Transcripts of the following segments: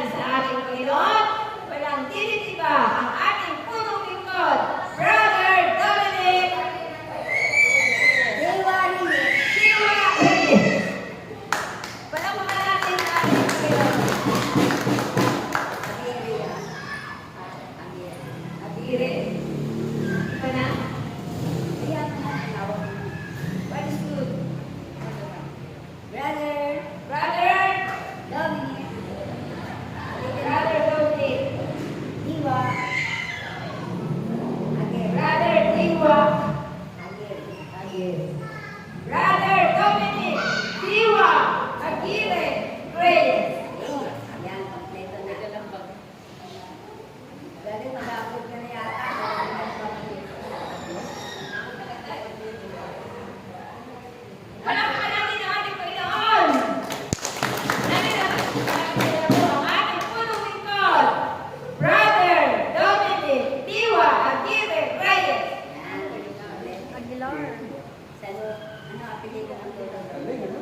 natin sa ating Panginoon. Walang tinitiba ang ating punong lingkod, Brother Dominic Diwa Reyes. Palakpakan natin sa ating Panginoon. Atire. Iba na? Ayan na. What is good? Brother Dominic. Brother Dominic. Diwa. Again. Brother Diwa. Again. Brother Dominic Diwa Aguirre Reyes. Ayan, kompleto na ka lang ba? Dali, mag-aapod ka na yata. Palakpakan natin ang ating Panginoon. Ang ating punong lingkod, Brother Dominic Diwa Aguirre Reyes. Aguilar. Ano apelido ng lolo? Galing, ano?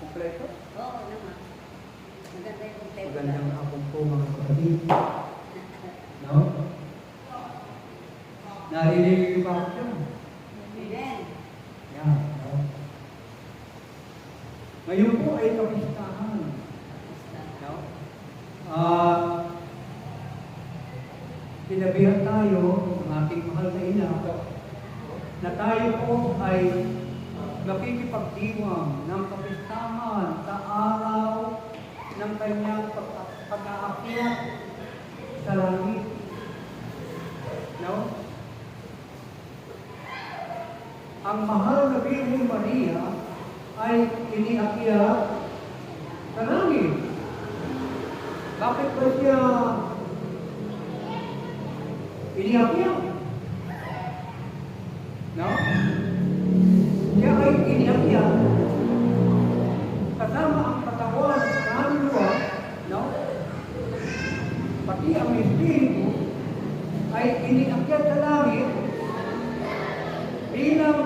Kompleto? Oo naman. Maganda yung kompleto. Magandang hapon po mga kapatid. No? Narinig niyo ba ako dyan? Amen. Yan. No? Ngayon po ay kapistahan. No? Sinabihan tayo ng ating mahal na ina na tayo po ay nakikipagdiwang ng kapistahan sa araw ng kanyang pag-aakyat sa langit. No? Ang mahal na Birhen Maria ay iniakyat sa langit. Bakit ba siya iniakyat? No? Siya ay iniakyat kasama ang katawan ng kaluluwa, no? Pati ang espiritu ay iniakyat sa langit bilang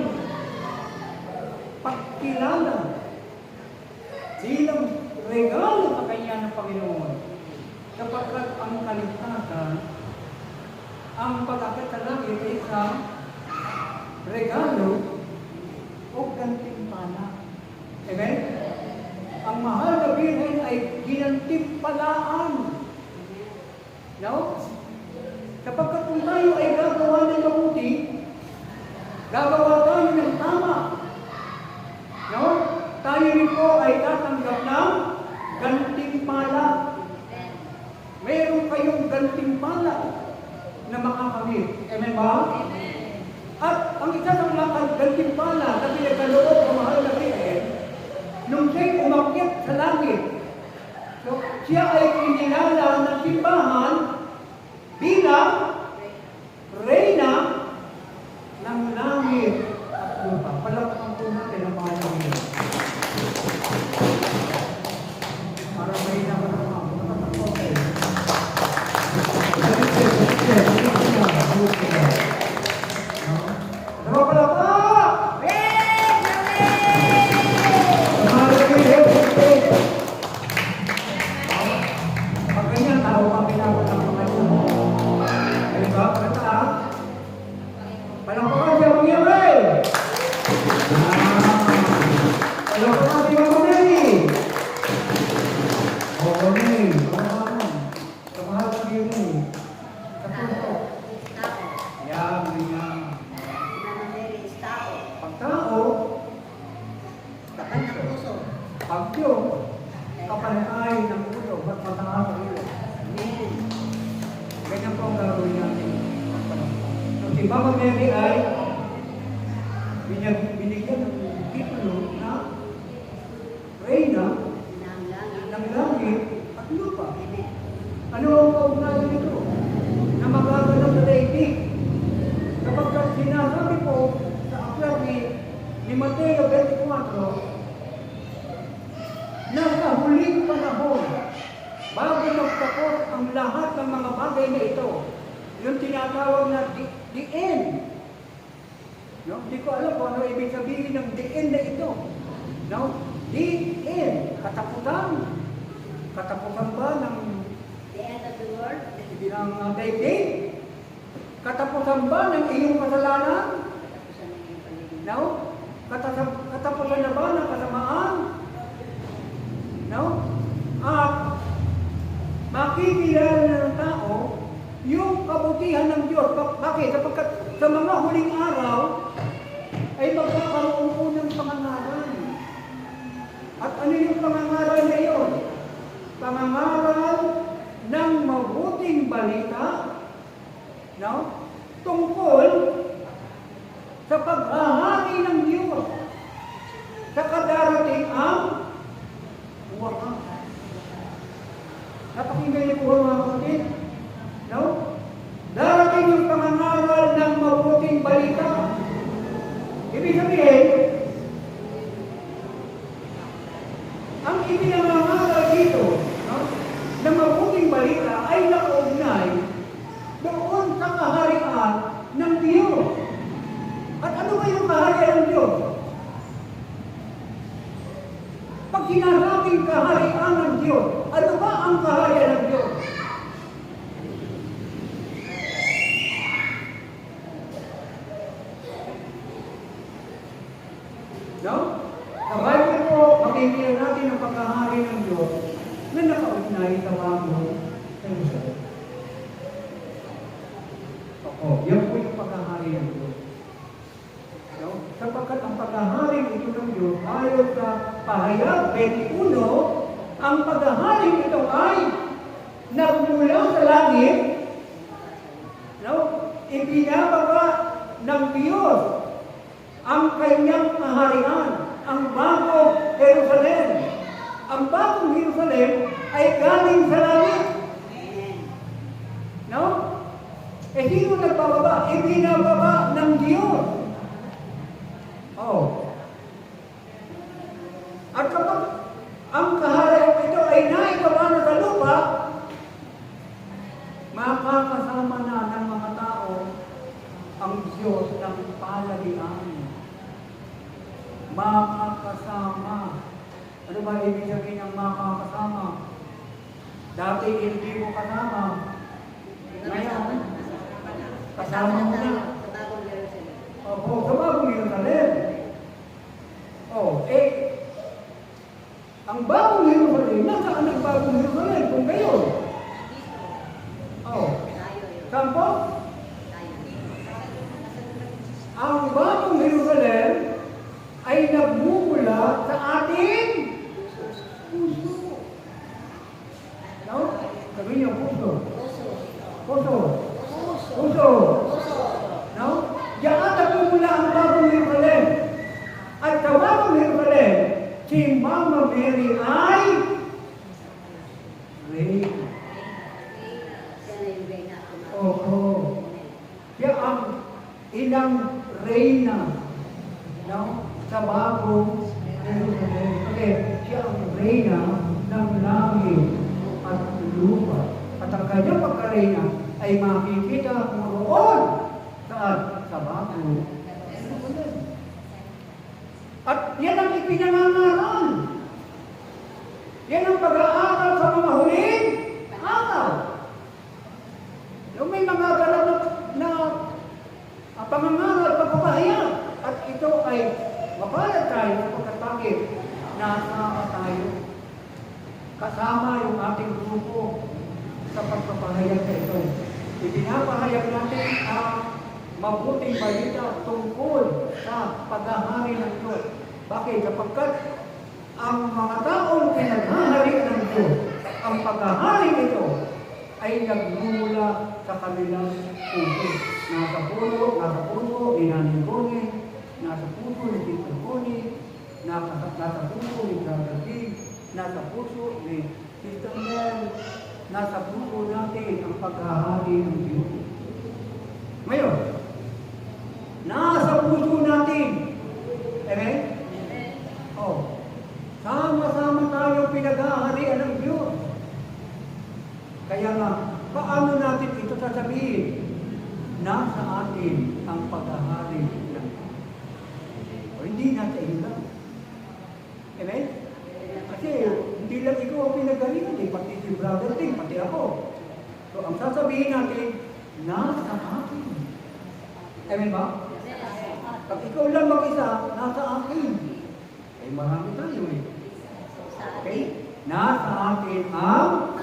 pagkilala, bilang regalo sa kanya ng Panginoon. Sapagkat ang kaligtasan, ang pag-akyat sa langit ay isang regalo o gantimpala. Amen? Ang mahal na Birhen ay ginantimpalaan. No? Sapagkat kung tayo ay gagawa ng mabuti, gagawa tayo ng tama. No? Tayo rin po ay tatanggap ng gantimpala. Meron kayong gantimpala na makakamit. Amen ba? At ang isa ng lakad gantimpala na pinagkaloob ng mahal na Birhen, nung siya'y umakyat sa langit, so, siya ay kinilala ng simbahan bilang Reyna ng langit at lupa. Palakpakan po natin ang mahal na Birhen. Para may naman okay. Si Mama Mary ay binigyan ng titulo na Reyna ng langit at lupa. Ano ang kaugnayan nito? Na magaganap sa daigdig. Kapag sinasabi po sa aklat ni Mateo 24, na sa huling panahon, bago magtapos ang lahat ng mga bagay na ito, yung tinatawag na the end. No? Hindi ko alam kung ano ibig sabihin ng the end na ito. No? The end. Katapusan. Katapusan ba ng The end of the world. daigdig? Katapusan ba ng iyong kasalanan? Katapusan ng iyong paligid. No? Katapusan na ba ng kasamaan? No? At makikilala na ng tao yung kabutihan ng Diyos. Bakit? Sapagkat sa mga huling araw ay magkakaroon po ng pangangaral. At ano yung pangangaral na yun? Pangangaral ng mabuting balita, no? Tungkol sa paghahari ng Diyos sa kadarating ang wakas. Napakinggan niyo po mga kapatid? No? Darating yung pangangaral ng mabuting balita. Ibig sabihin, ang ipinangangaral dito, no, ng mabuting balita ay nakaugnay doon sa kaharian ng Diyos. At ano ba yung kaharian ng Diyos? Pag sinasabing kaharian ng Diyos, ano ba ang kaharian ng Diyos? No? Sa Bible po, makikita natin ang pagkahari ng Diyos na nakaugnay sa bagong Jerusalem. Yan po yung pagkahari ng Diyos. No? Sapagkat ang pagkahari ito ng Diyos, ayon sa Pahayag 21, ang pagkahari ito ay nagmula sa langit, no? Ibinababa ng Diyos ang kanyang kaharian, ang bagong Jerusalem. Ang bagong Jerusalem ay galing sa langit. Amen. No? Eh, sino nagbababa? Ibinababa ng Diyos. Oh. At kapag ang kaharian ito ay naibaba na sa lupa, makakasama na ng mga tao ang Diyos ng palagian. Makakasama. Ano ba ibig sabihin ng makakasama? Dati hindi mo kasama. Ngayon, kasama mo na. Sa bagong Jerusalem. Opo, sa bagong Jerusalem. Oh, ang bagong Jerusalem, nasaan ang bagong Jerusalem kung ngayon? Oh, Tayo yun. saan po? Tayo. Ang bagong Jerusalem ay nagmumula sa ating puso. No? Sabihin niyo, puso. Puso. Puso. No? Diyan nagmumula ang bagong Jerusalem. At sa bagong Jerusalem, si Mama Mary ay Reyna. Siya na yung reyna. Opo. Siya ang ilang Reyna. No? Sa bagong Jerusalem. Okay, siya ang Reyna ng langit at lupa. At ang kanyang pagka-Reyna ay makikita mo roon sa bagong Jerusalem. At yan ang ipinangangaral. Yan ang pag-aaral sa mga huling araw. Yung may mga ganap na pangangaral, pagpapahayag. At ito ay mapalad tayo sapagkat bakit? Nasama tayo. Kasama yung ating grupo sa pagpapahayag na ito. Ipinapahayag natin ang mabuting balita tungkol sa paghahari ng Diyos. Bakit? Sapagkat ang mga taong pinaghahari ng Diyos, ang paghahari nito ay nagmumula sa kanilang puso. Nasa puso ni Nanay Gone, nasa puso ni Tito Gone, nasa puso ni Brother Big, nasa puso ni Sister Mel, nasa puso natin ang paghahari ng Diyos. Ngayon, nasa puso natin. Amen? Oh. Sama-sama tayo pinaghaharian ng Diyos. Kaya nga, paano natin ito sasabihin? Nasa atin ang paghahari ng Diyos. O hindi nasa iyo lang. Amen? Kasi hindi lang ikaw ang pinagharian, si Brother Ting, pati ako. So, ang sasabihin natin, nasa akin. Amen ba? Pag ikaw lang mag-isa, nasa akin. Eh, marami tayo eh. Okay? Nasa atin ang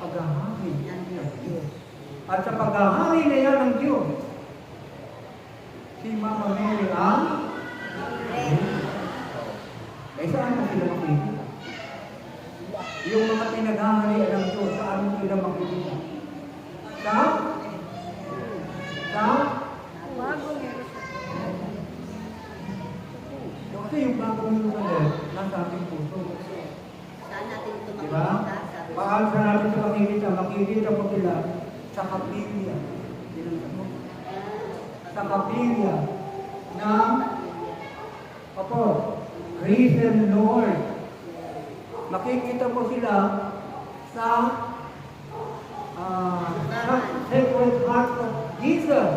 paghahari ng Diyos. At sa paghahari na yan ng Diyos, si Mama Mary ang eh, saan mo sila makikita? Yung mga pinaghaharian ng Diyos, saan mo sila makikita? Sa kasi yung bagong Jerusalem, nasa ating puso. Saan natin ito Diba? makikita? Sabi ko, Paano sa natin ito makikita? Makikita mo sila sa kapilya. Yun ang sagot. Sa kapilya ng Risen Lord. Makikita mo sila sa Sacred Heart of Jesus.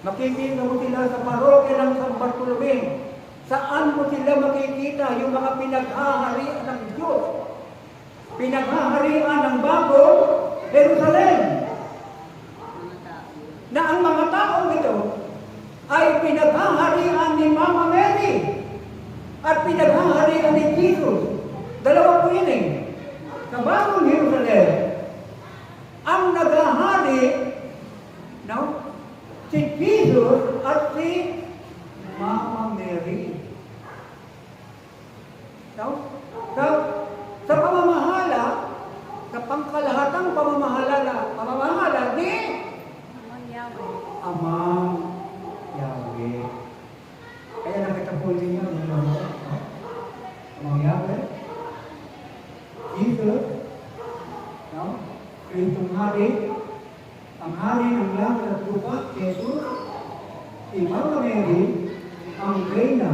Makikita mo sila sa parokya ng San Bartolome. Saan mo sila makikita yung mga pinaghaharian ng Diyos? Pinaghaharian ng bagong Jerusalem. mga tao. Na ang mga taong ito ay pinaghaharian ni Mama Mary at pinaghaharian ni Jesus. Dalawa po yun eh. Sa bagong Jerusalem, ang naghahari, no? Si Jesus at si Mama Mary. No? Sa pamamahala, sa pangkalahatang pamamahala ni Amang Yahweh. Kaya nakita po ninyo Amang Yahweh, Jesus, no? Kristong Hari, ang Hari ng langit at lupa, Jesus, si Mama Mary, ang Reyna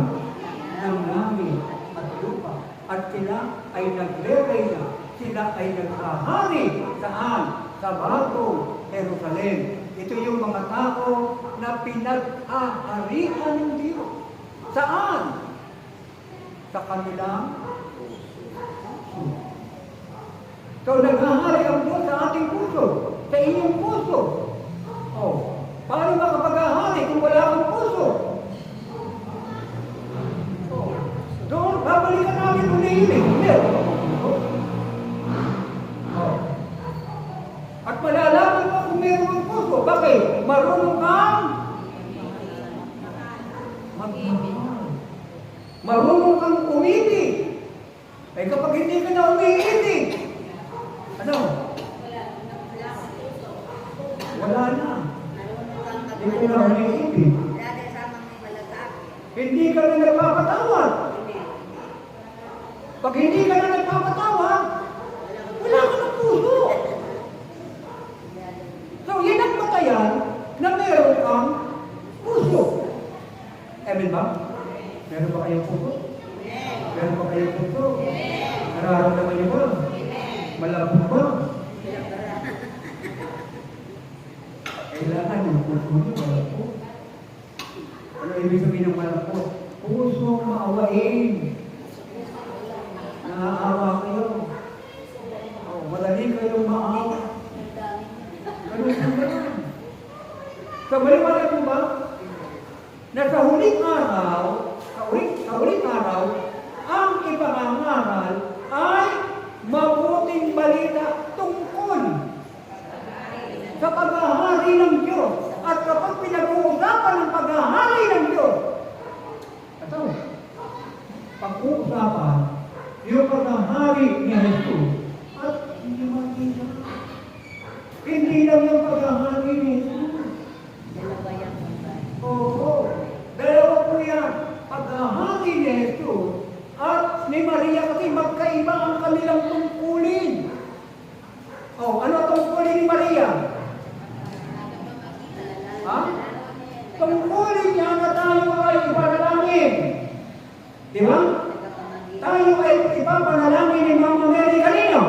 ng langit at lupa. At sila ay nagre-reyna, sila ay naghahari saan? Sa bagong Jerusalem. Ito yung mga tao na pinaghaharian ng Diyos. Saan? Sa kanilang puso. So, naghahari ang Diyos sa ating puso, sa inyong puso. Oh, paano makapaghahari kung wala kang puso? Oh, doon, babalikan namin ulit. Oh. At malalaman mo kung meron kang puso. Bakit? Marunong kang magmahal. Marunong kang umitig. Eh kapag hindi ka na umiitig, ano? Wala na. Hindi ko na umiitig. Dati sa mga malasakit. Hindi ka na nagpapatawad. Amen. Pag hindi ka na nagpapatawad, wala ka ng puso. So, yan ang batayan na meron kang puso. Amen ba? Meron ba kayong puso? Meron ba kayong puso? Nararamdaman niyo ba? Malabog ba? Kailangan yung puso niyo malabog. Ano ibig sabihin ng malabog? Puso maawain. Naaawa kayo. Oh, madali kayong maawa. Ganun po ba? Sa maliwanag mo ba? Na sa huling araw, ang ipangangaral ay mabuting balita tungkol sa paghahari ng Diyos. At kapag pinag-uusapan ng paghahari ng Diyos, ito, pag-uusapan yung paghahari ni Jesus at hindi makita. Hindi lang yung paghahari ni Jesus. Dalawa yan. Oo. Dalawa po yan. Paghahari ni Jesus at ni Maria kasi magkaiba ang kanilang tungkulin. Oh, ano tungkulin ni Maria? Ha? Tungkulin niya na tayo ay ipanalangin. Di ba? Tayo ay ipapanalangin ni Mama Mary kanino?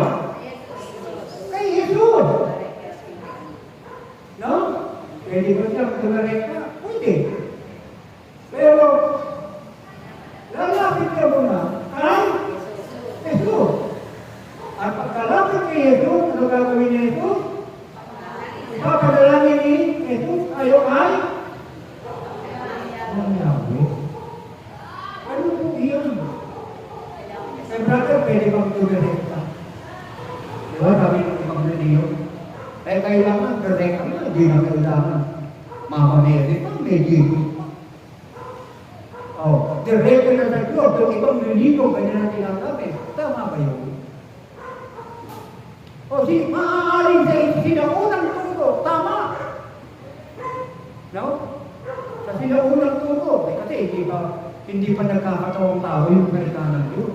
Kay Jesus. No? Pwede ba siyang tumarekta? Pwede. Pero, lalapit ka muna kay Jesus. At pagkalapit ano gagawin ni Jesus? Papadalangin ni Jesus, tayo ay ang Yahweh. Ano po iyon? Eh, brother, pwede bang tumirik ka? Diba, sabi ng ibang reliyo? Eh, kailangan, direct ka na, hindi na kailangan. Mama Mary, may Jesus. Oh, direct ka na sa Diyos, yung ibang reliyo, ganyan na tinatabi. Tama ba yun? O, maaaring sa sinaunang turo, tama. No? Sa sinaunang turo, kasi hindi pa nagkakatawang tao yung salita ng Diyos.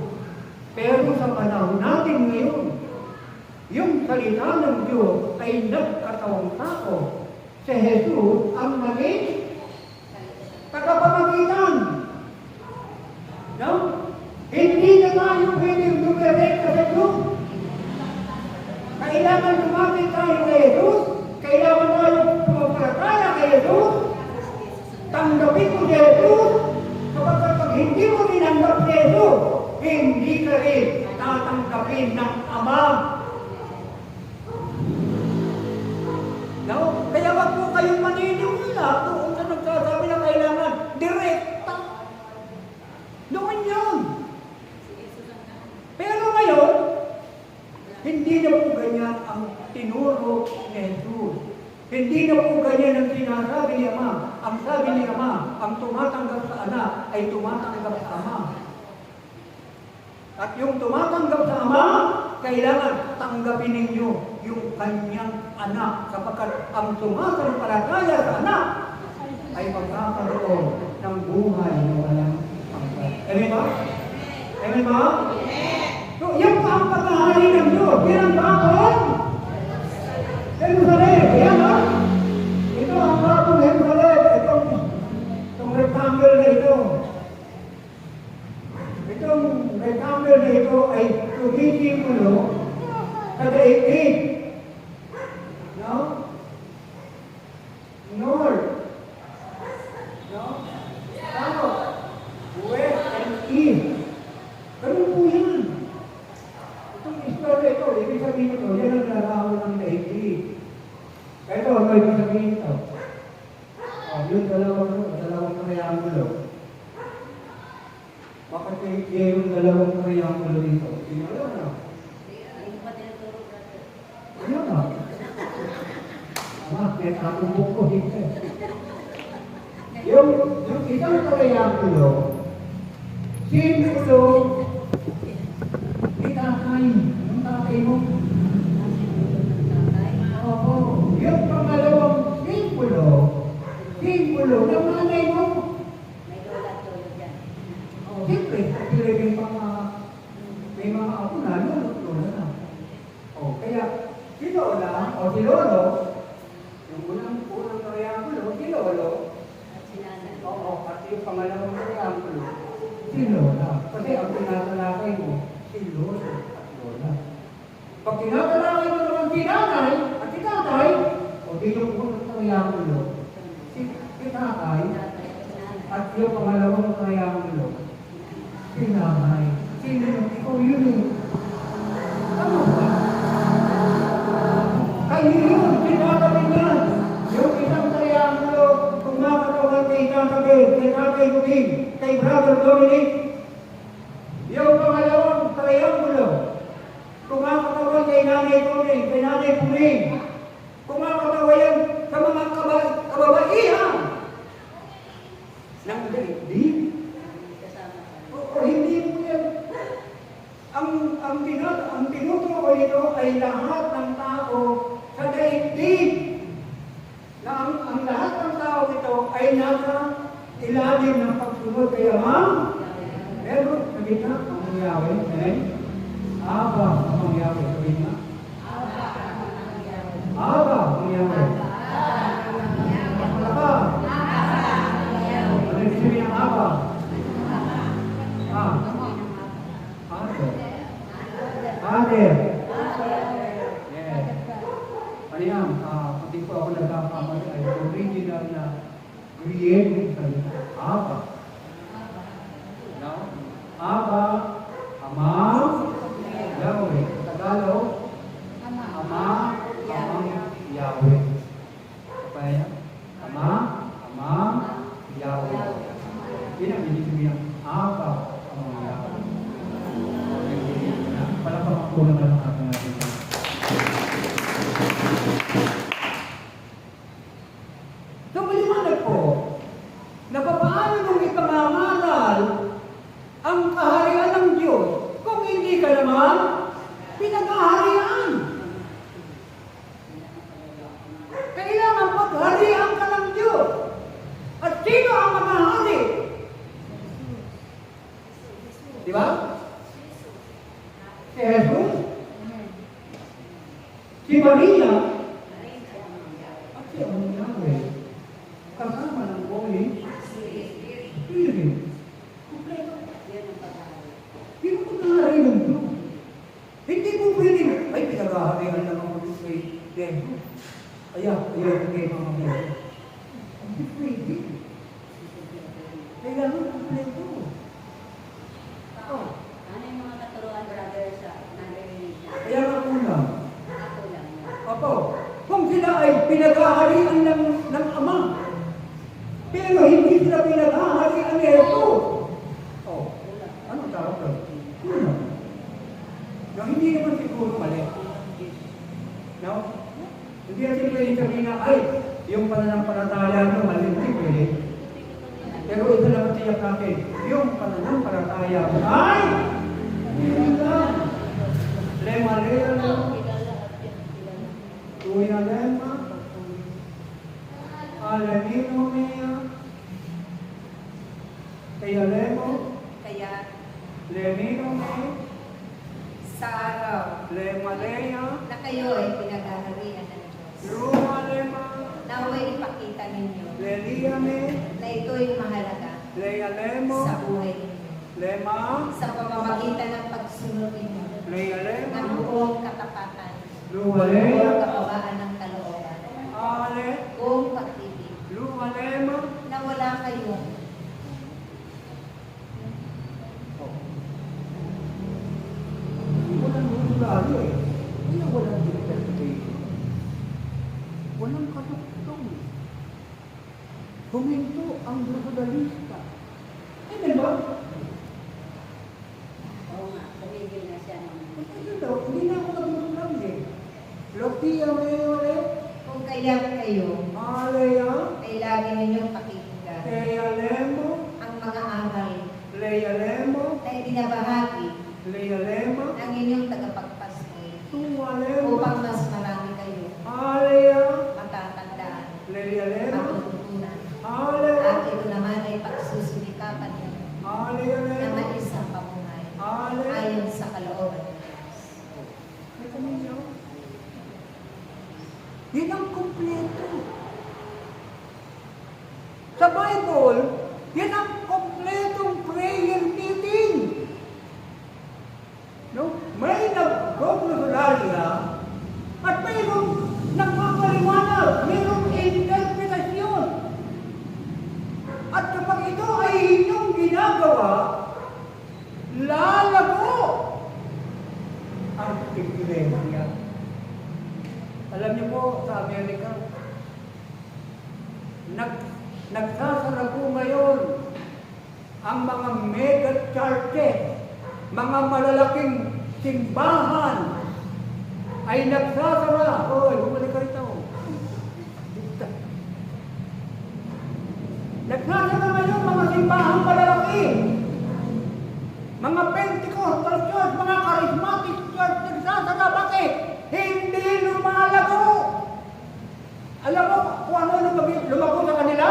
Pero sa panahon natin ngayon, yung salita ng Diyos ay nagkatawang tao. Si Jesus ang naging tagapamagitan. No? Hindi na tayo pwedeng dumiretso sa Diyos. Kailangan lumapit tayo kay Jesus. Kailangan tayo pumapalataya kay Jesus. Tanggapin mo si Jesus. Kapag pag hindi mo tinanggap si Jesus, hindi ka rin tatanggapin ng Ama. No? Kaya wag po kayong maniniwala kung sa nagsasabi na kailangan direkta. Noon yun. Pero ngayon, hindi na po ganyan ang tinuro ni Jesus. Hindi na po ganyan ang sinasabi ni Ama. Ang sabi ni Ama, ang tumatanggap sa anak ay tumatanggap sa Ama. At yung tumatanggap sa Ama, kailangan tanggapin ninyo yung kanyang anak. Sapagkat ang sumasampalataya sa anak ay magkakaroon ng buhay na walang hanggan. Amen ba? Amen ba? So, yan pa ang paghahari ng Diyos. Yan ang bakon. Jerusalem. Yan ha? Ito ang bakon Jerusalem. Itong rectangle na ito. Itong rectangle na ito ay tumitimulo sa daigdig. No? North. No? South. West and East. Ganun po yan. Itong istorya ito, ibig sabihin ito, yan ang larawan ng daigdig. Ito, ano ibig sabihin ito? Yung dalawang triangulo. Bakit yung dalawang triangulo dito? Tingnan na. Ano na? May katubok ko dito. Yung isang triangulo, simbolo, itatay. Ang tatay mo. Oo. Yung pangalawang simbolo, ng nanay mo. Siyempre, may mga ako na, lola na. Kaya, si Lola, o si Lolo, yung unang triangulo, si Lolo, at yung pangalawang triangulo, si Lola. Kasi ang tinatalakay mo, si Lolo at Lola. Pag tinatalakay mo naman si nanay at si tatay, o di yung unang triangulo, si tatay, at yung pangalawang triangulo, si nanay. Sino yung ikaw yun eh? Ano ba? Kayo yun, sinasabing yan. Yung isang triangulo, kung makatawag kay Tatay Gubing, kay Brother Dominic, yung pangalawang triangulo, kung makatawag kay Nanay Tuning, kay Nanay Puling, kung makatawag yan sa mga kababaihan ng daigdig. O hindi po yan. Ang tinuturo ko ito ay lahat ng tao sa daigdig. Na ang lahat ng tao ito ay nasa ilalim ng pagsunod kay Ama. Pero sabi na, ang Yahweh, Aba, ang Yahweh, sabi na. Aba, ang Yahweh. Aba. Ano yung sabi ng Aba? Father. Yes. Ano yan? Pati po ako nagkakamali ay original na created salita. Aba. No? Aba, Ama, Yahweh. Tagalog, Ama, Si Maria at si Amang Yahweh. Kasama ng Holy Spirit. Kompleto. Yan ang pag-aaral. Hindi mo pag-aaral ng Diyos. Hindi mo pwede. Ay, pinag-aharihan lang ako dito kay Debo. Ayaw kay mga mga. Hindi pwede. Kailangan kompleto. Oh. Ano yung mga katuruan, brother, sa naririnig na? Kaya nga una. Ako lang. Apo, kung sila ay pinag-aharian ng Ama, pero hindi sila pinag-aharian ni Jesus. Oh, anong tawag doon? Una. Yung hindi naman siguro mali. No? Hindi natin pwede sabihin na, ay, yung pananampalataya nyo mali, hindi pwede. Pero ito naman tiyak natin, yung pananampalataya mo ay, hindi ka. Lema, Tuya lema, alamino mea, kaya lemo, Kaya lemino me, sa araw lema lea, na kayo ay pinag-aharian ng Diyos, luma lema, naway ipakita ninyo lelia me, na ito'y mahalaga lea lemo, sa buhay ninyo. lema, Sa pamamagitan ng pagsunod ninyo lea lema, ng buong katapatan, luma buong lea, kababaan ng kalooban, ale, buong pag-ibig, luma lema, na wala kayong walang hulugayo eh. Kaya walang interpretation. Walang katuktong. Huminto ang brutalista. Amen ba? Oo nga, tumigil na siya ng Ano daw? Hindi na ako nagmumulang eh. Lotia mayore, kung kaya kayo alea, ay lagi ninyong pakikinggan kaya lemo, ang mga aral leia lemo, na ibinabahagi leia lema, ng inyong tagapagpaskoy tua lemo, upang mas marami kayo alea, matatandaan, leia lema, matutunan. alea, At ito naman ay pagsusumikapan ninyo alea na lema, maisang pamuhay alea. ayon sa kalooban ng Diyos. May kuminyo. Yan ang kompleto. Sa Bible, yan ang kompletong prayer meeting. No? May nag-goglosalia at mayroong nagpapaliwanag, mayroong interpretasyon. At kapag ito ay inyong ginagawa, lalago ang iglesia. Alam niyo po, sa Amerika, nagsasara po ngayon ang mga mega churches, mga malalaking simbahan ay nagsasara. Hoy, bumalik ka rito. Nagsasara ngayon mga simbahan malalaki. Mga Pentecostal church, mga charismatic church, nagsasara. Bakit? Hindi lumalago. Alam mo kung ano lumago sa kanila?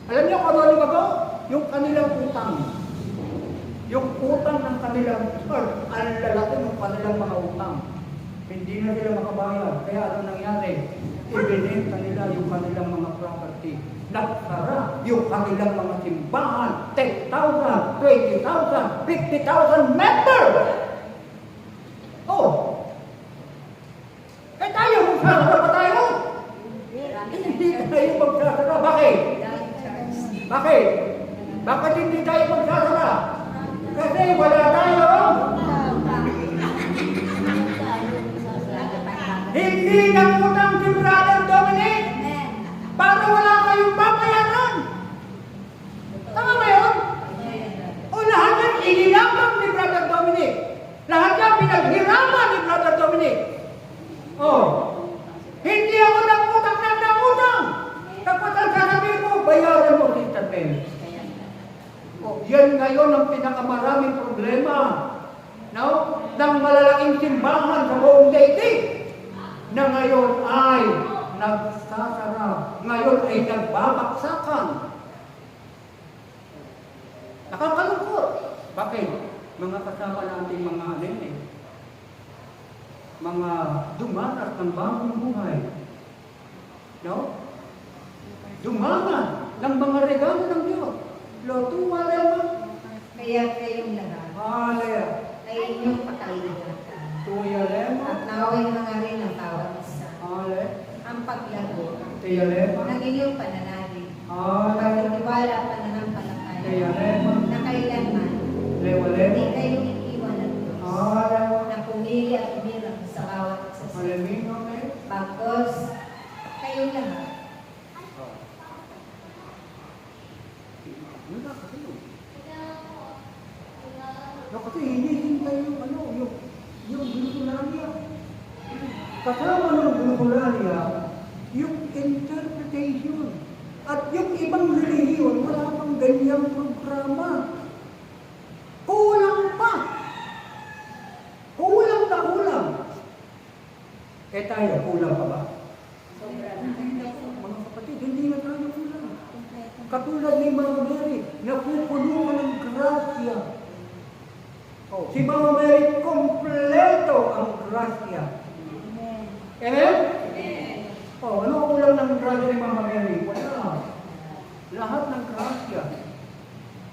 Alam niyo kung ano lumago? Yung kanilang utang. Yung utang ng kanilang church, ang lalaki ng kanilang mga utang. Hindi na sila makabayad. Kaya ano nangyari? Ibinenta nila yung kanilang mga property. Nagsara yung kanilang mga simbahan. 10,000, 20,000, 50,000 members! Oh! Eh tayo, magsasara pa tayo? Hindi tayo magsasara. Bakit? Bakit? Bakit hindi tayo magsasara? Kasi wala tayo. Hindi nang utang si Brother Dominic para wala kayong babayaran. Tama ba yun? O lahat yan inilabang ni Brother Dominic. Lahat yan pinaghiraman ni Brother Dominic. Oh, hindi ako nangutang ng nangutang. Tapos ang sasabihin mo, bayaran mo, Sister Ben. Oh, yan ngayon ang pinakamaraming problema. No? Ng malalaking simbahan sa buong daigdig na ngayon ay nagsasara. Ngayon ay nagbabaksakan. Nakakalungkot. Bakit? Mga kasama nating mga nene. mga dumanas ng bagong buhay. No? Dumanas ng mga regalo ng Diyos. Lotu, walema. Kaya kayong lahat Halea. ay inyong pakaligatan. Tuyalema. At naway mga rin ang bawat isa. Hale. Ang paglago Tiyalema. ng inyong pananalig. Hale. Pagtitiwala at pananampalataya Tiyalema. na kailanman Lewalema. hindi kayo iiwan ng Diyos Hale. na pumili at umirang sa bawat isa sa inyo. Halemino me. Bagkos kayong lahat Wala kasi yun. No, kasi hinihintay yung yung glucularia. Kasama ng glucularia, yung interpretation. At yung ibang relihiyon, wala pang ganyang programa. Kulang pa. Kulang na kulang. Eh tayo, kulang pa ba? Sobra na. Mga kapatid, hindi na tayo kulang. Katulad ni Mama Mary, napupuno ng grasya. Oh, si Mama Mary, kompleto ang grasya. Amen? Oh, ano kulang ng grasya ni Mama Mary? Wala. Lahat ng grasya,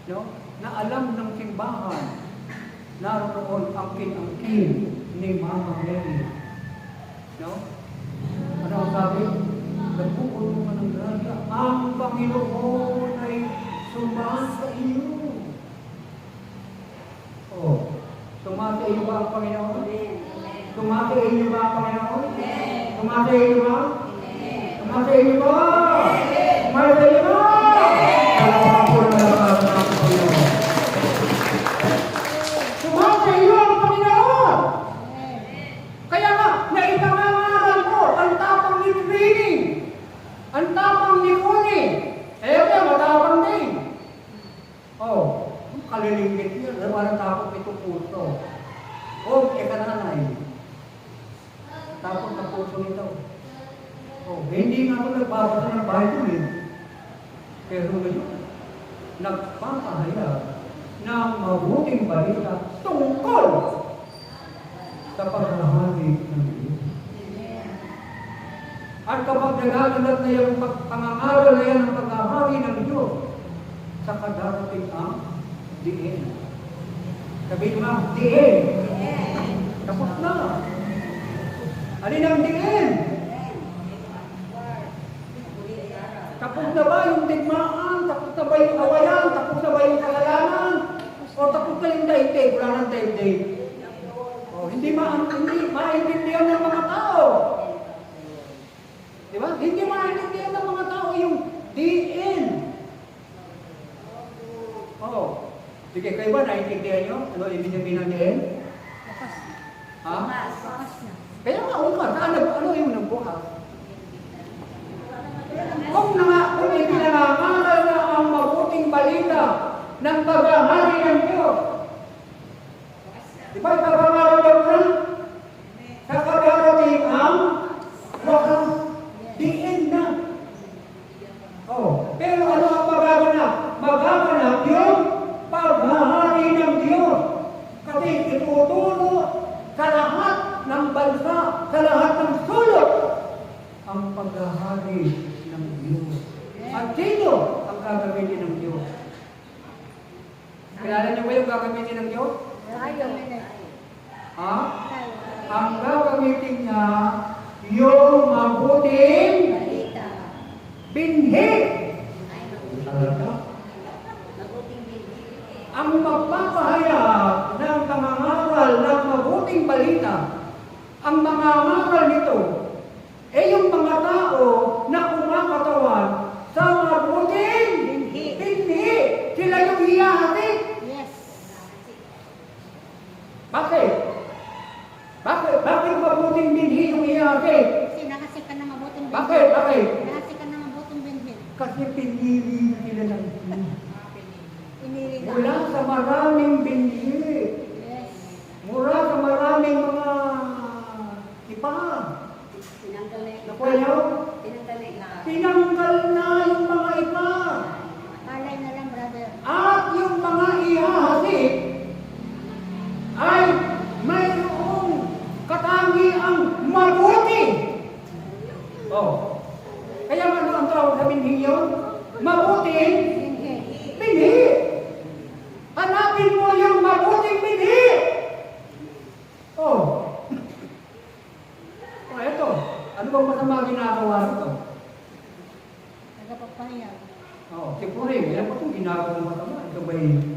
no, na alam ng simbahan, naroon ang kin-angkin ni Mama Mary. No? Ano ang sabi? Nagpupuno ka ng grasya. Ang Panginoon ay sumasa iyo. Oh, sumasa iyo ba ang Panginoon? Sumasa iyo ba ang Panginoon? Sumasa iyo ba? Sumasa iyo ba? Sumasa iyo ba? Salamat po na lakas ng Panginoon. Sumasa iyo ang Panginoon. Kaya nga, naipangangaral ko ang tapang ni Trini. Ang tapang ni Uni. Eh, matapang din. Oh, kalilingit yun. Walang tapang itong puso. Oh, kananay. Tapos na puso nito. Oh, hindi nga ako nagbabasa ng Bible eh. Pero ngayon, nagpapahayag ng mabuting balita tungkol sa paghahari ng Diyos. At kapag nagaganap na yung pangangaral na yan ng paghahari ng Diyos, sa kadarating ang diin. Sabihin mo, diin. Tapos na. Alin ang diin? Tapos na ba yung digmaan? Tapos na ba yung awayan? Tapos na ba yung kasalanan? O tapos na yung daigdig? Wala nang daigdig. O, hindi maintindihan ng mga tao. Di ba? Hindi maintindihan ng mga tao yung diin. Oo. Sige, kayo ba naiintindihan nyo? Ano ibig sabihin ng diin? Ha? Kaya nga, ano yung nagbukas? Kung ipinangangaral na ang mabuting balita ng paghahari ng Diyos. Di ba ipagpangaral na? Sa kadarating ang wakas diin na. Oh, pero ano ang magaganap? Magaganap yung paghahari ng Diyos. Kasi ituturo sa lahat ng bansa, sa lahat ng sulok, ang paghahari ng Diyos. At sino ang gagamitin ng Diyos? Kilala niyo ba yung gagamitin ng Diyos? Ha? Ang gagamitin niya yung mabuting binhi. Ang magpapahayag ng pangangaral ng mabuting balita, ang mangangaral nito, yung mga tao na kumakatawan sa mabuting binhi. Sila yung hiyahatid. Bakit? Bakit mabuting binhi yung hiyahatid? Bakit? Kasi pinili sila ng Diyos. Mula sa maraming binhi. Mula sa maraming mga ipa. Nakuha tinanggal na yung mga ipa. At yung mga ihahatid ay mayroong katangian Oh. Kaya ano ang tawag sa binhi yun? Mabuting binhi. Hanapin mo yung mabuting binhi. Oh. Oh, eto. Ano bang masama ginagawa nito? Nagpapahayag. Oh, si Puring, yan pa kung ginagawa masama. Ito ba'y